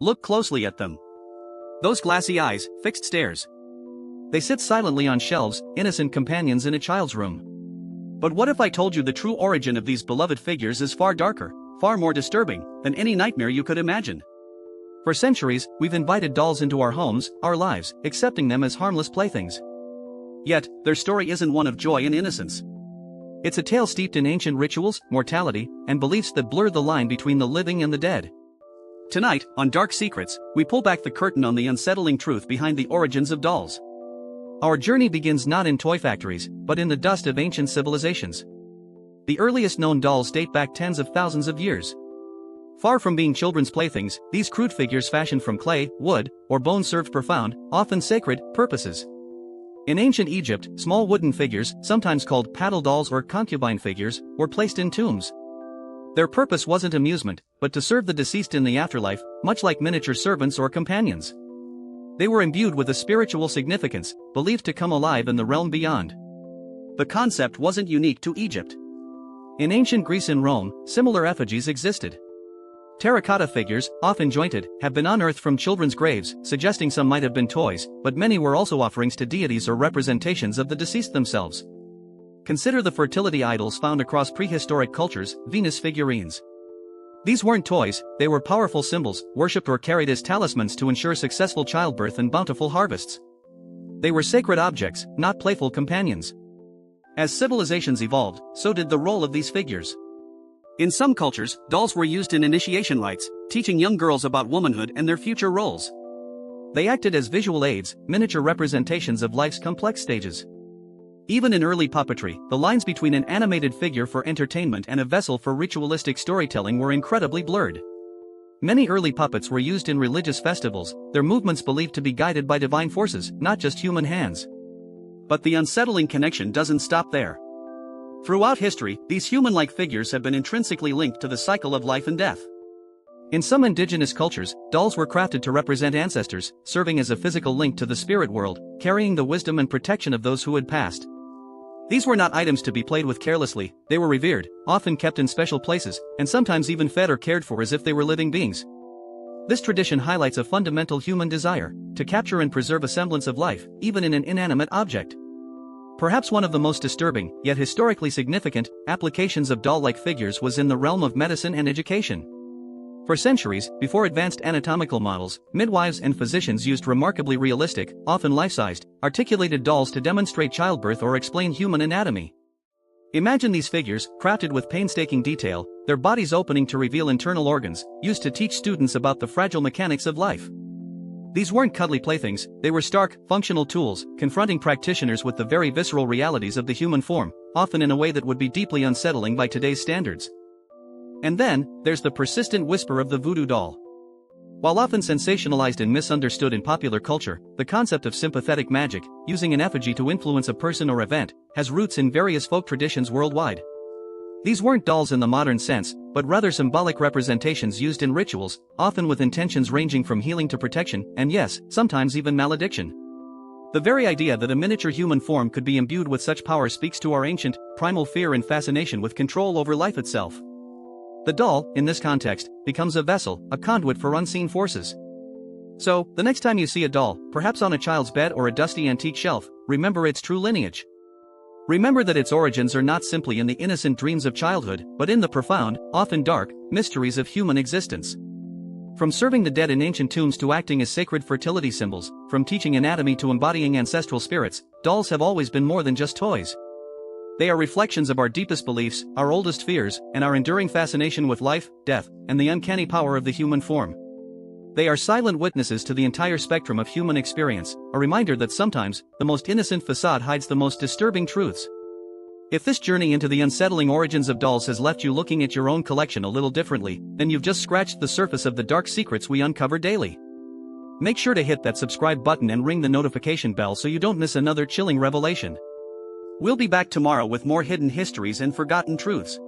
Look closely at them. Those glassy eyes, fixed stares. They sit silently on shelves, innocent companions in a child's room. But what if I told you the true origin of these beloved figures is far darker, far more disturbing, than any nightmare you could imagine? For centuries, we've invited dolls into our homes, our lives, accepting them as harmless playthings. Yet, their story isn't one of joy and innocence. It's a tale steeped in ancient rituals, mortality, and beliefs that blur the line between the living and the dead. Tonight, on Dark Secrets, we pull back the curtain on the unsettling truth behind the origins of dolls. Our journey begins not in toy factories, but in the dust of ancient civilizations. The earliest known dolls date back tens of thousands of years. Far from being children's playthings, these crude figures fashioned from clay, wood, or bone served profound, often sacred, purposes. In ancient Egypt, small wooden figures, sometimes called paddle dolls or concubine figures, were placed in tombs. Their purpose wasn't amusement, but to serve the deceased in the afterlife, much like miniature servants or companions. They were imbued with a spiritual significance, believed to come alive in the realm beyond. The concept wasn't unique to Egypt. In ancient Greece and Rome, similar effigies existed. Terracotta figures, often jointed, have been unearthed from children's graves, suggesting some might have been toys, but many were also offerings to deities or representations of the deceased themselves. Consider the fertility idols found across prehistoric cultures, Venus figurines. These weren't toys, they were powerful symbols, worshipped or carried as talismans to ensure successful childbirth and bountiful harvests. They were sacred objects, not playful companions. As civilizations evolved, so did the role of these figures. In some cultures, dolls were used in initiation rites, teaching young girls about womanhood and their future roles. They acted as visual aids, miniature representations of life's complex stages. Even in early puppetry, the lines between an animated figure for entertainment and a vessel for ritualistic storytelling were incredibly blurred. Many early puppets were used in religious festivals, their movements believed to be guided by divine forces, not just human hands. But the unsettling connection doesn't stop there. Throughout history, these human-like figures have been intrinsically linked to the cycle of life and death. In some indigenous cultures, dolls were crafted to represent ancestors, serving as a physical link to the spirit world, carrying the wisdom and protection of those who had passed. These were not items to be played with carelessly, they were revered, often kept in special places, and sometimes even fed or cared for as if they were living beings. This tradition highlights a fundamental human desire, to capture and preserve a semblance of life, even in an inanimate object. Perhaps one of the most disturbing, yet historically significant, applications of doll-like figures was in the realm of medicine and education. For centuries, before advanced anatomical models, midwives and physicians used remarkably realistic, often life-sized, articulated dolls to demonstrate childbirth or explain human anatomy. Imagine these figures, crafted with painstaking detail, their bodies opening to reveal internal organs, used to teach students about the fragile mechanics of life. These weren't cuddly playthings, they were stark, functional tools, confronting practitioners with the very visceral realities of the human form, often in a way that would be deeply unsettling by today's standards. And then, there's the persistent whisper of the voodoo doll. While often sensationalized and misunderstood in popular culture, the concept of sympathetic magic, using an effigy to influence a person or event, has roots in various folk traditions worldwide. These weren't dolls in the modern sense, but rather symbolic representations used in rituals, often with intentions ranging from healing to protection, and yes, sometimes even malediction. The very idea that a miniature human form could be imbued with such power speaks to our ancient, primal fear and fascination with control over life itself. The doll, in this context, becomes a vessel, a conduit for unseen forces. So, the next time you see a doll, perhaps on a child's bed or a dusty antique shelf, remember its true lineage. Remember that its origins are not simply in the innocent dreams of childhood, but in the profound, often dark, mysteries of human existence. From serving the dead in ancient tombs to acting as sacred fertility symbols, from teaching anatomy to embodying ancestral spirits, dolls have always been more than just toys. They are reflections of our deepest beliefs, our oldest fears, and our enduring fascination with life, death, and the uncanny power of the human form. They are silent witnesses to the entire spectrum of human experience, a reminder that sometimes, the most innocent facade hides the most disturbing truths. If this journey into the unsettling origins of dolls has left you looking at your own collection a little differently, then you've just scratched the surface of the dark secrets we uncover daily. Make sure to hit that subscribe button and ring the notification bell so you don't miss another chilling revelation. We'll be back tomorrow with more hidden histories and forgotten truths.